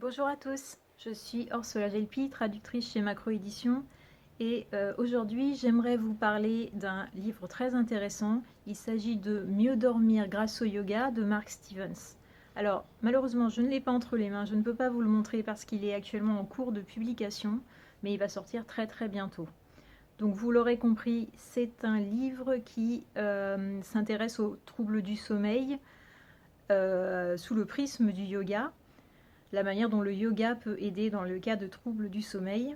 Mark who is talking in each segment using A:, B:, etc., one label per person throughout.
A: Bonjour à tous, je suis Orsola Gelpi, traductrice chez Macro Édition et aujourd'hui j'aimerais vous parler d'un livre très intéressant. Il s'agit de Mieux dormir grâce au yoga de Mark Stevens. Alors malheureusement je ne l'ai pas entre les mains, je ne peux pas vous le montrer parce qu'il est actuellement en cours de publication, mais il va sortir très très bientôt. Donc vous l'aurez compris, c'est un livre qui s'intéresse aux troubles du sommeil sous le prisme du yoga, la manière dont le yoga peut aider dans le cas de troubles du sommeil.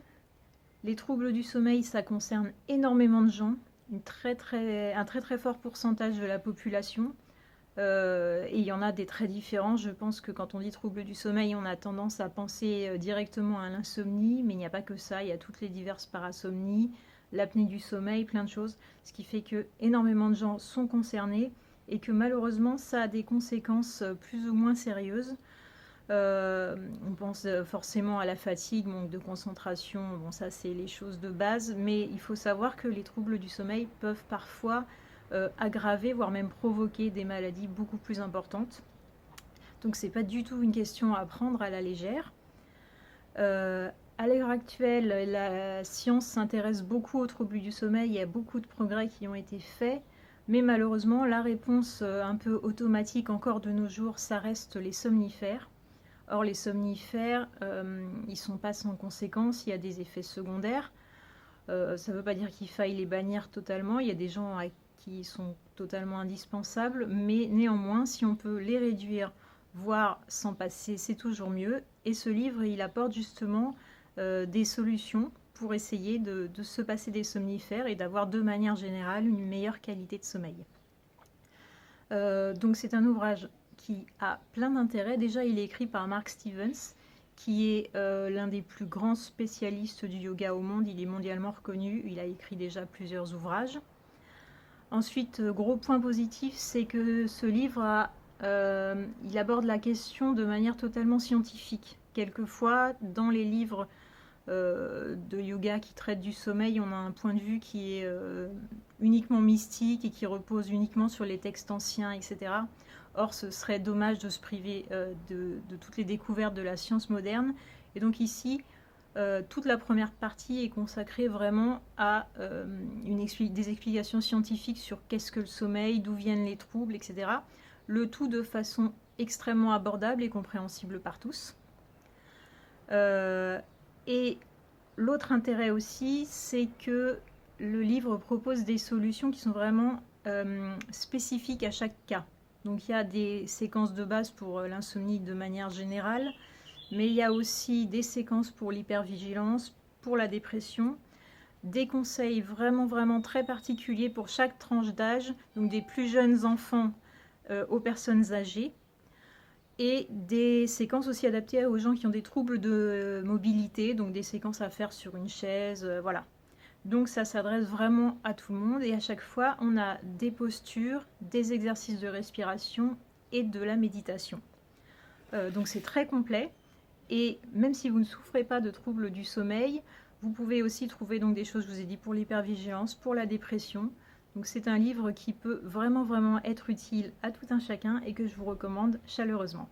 A: Les troubles du sommeil, ça concerne énormément de gens, un très très fort pourcentage de la population. Et il y en a des très différents. Je pense que quand on dit troubles du sommeil, on a tendance à penser directement à l'insomnie, mais il n'y a pas que ça, il y a toutes les diverses parasomnies, l'apnée du sommeil, plein de choses, ce qui fait que énormément de gens sont concernés et que malheureusement ça a des conséquences plus ou moins sérieuses. On pense forcément à la fatigue, manque de concentration, bon ça c'est les choses de base, mais il faut savoir que les troubles du sommeil peuvent parfois aggraver, voire même provoquer des maladies beaucoup plus importantes. Donc c'est pas du tout une question à prendre à la légère. À l'heure actuelle, la science s'intéresse beaucoup aux troubles du sommeil, il y a beaucoup de progrès qui ont été faits, mais malheureusement la réponse un peu automatique encore de nos jours, ça reste les somnifères. Or, les somnifères, ils ne sont pas sans conséquences, il y a des effets secondaires. Ça ne veut pas dire qu'il faille les bannir totalement, il y a des gens à qui ils sont totalement indispensables, mais néanmoins, si on peut les réduire, voire s'en passer, c'est toujours mieux. Et ce livre, il apporte justement des solutions pour essayer de se passer des somnifères et d'avoir de manière générale une meilleure qualité de sommeil. Donc c'est un ouvrage qui a plein d'intérêt. Déjà, il est écrit par Mark Stevens, qui est l'un des plus grands spécialistes du yoga au monde. Il est mondialement reconnu. Il a écrit déjà plusieurs ouvrages. Ensuite, gros point positif, c'est que ce livre il aborde la question de manière totalement scientifique. Quelquefois, dans les livres de yoga qui traitent du sommeil, on a un point de vue qui est uniquement mystique et qui repose uniquement sur les textes anciens, etc. Or, ce serait dommage de se priver de toutes les découvertes de la science moderne. Et donc ici, toute la première partie est consacrée vraiment à des explications scientifiques sur qu'est-ce que le sommeil, d'où viennent les troubles, etc. Le tout de façon extrêmement abordable et compréhensible par tous. Et l'autre intérêt aussi, c'est que le livre propose des solutions qui sont vraiment spécifiques à chaque cas. Donc il y a des séquences de base pour l'insomnie de manière générale, mais il y a aussi des séquences pour l'hypervigilance, pour la dépression, des conseils vraiment très particuliers pour chaque tranche d'âge, donc des plus jeunes enfants aux personnes âgées, et des séquences aussi adaptées aux gens qui ont des troubles de mobilité, donc des séquences à faire sur une chaise, voilà. Donc ça s'adresse vraiment à tout le monde et à chaque fois on a des postures, des exercices de respiration et de la méditation. Donc c'est très complet et même si vous ne souffrez pas de troubles du sommeil, vous pouvez aussi trouver donc des choses, je vous ai dit, pour l'hypervigilance, pour la dépression. Donc c'est un livre qui peut vraiment être utile à tout un chacun et que je vous recommande chaleureusement.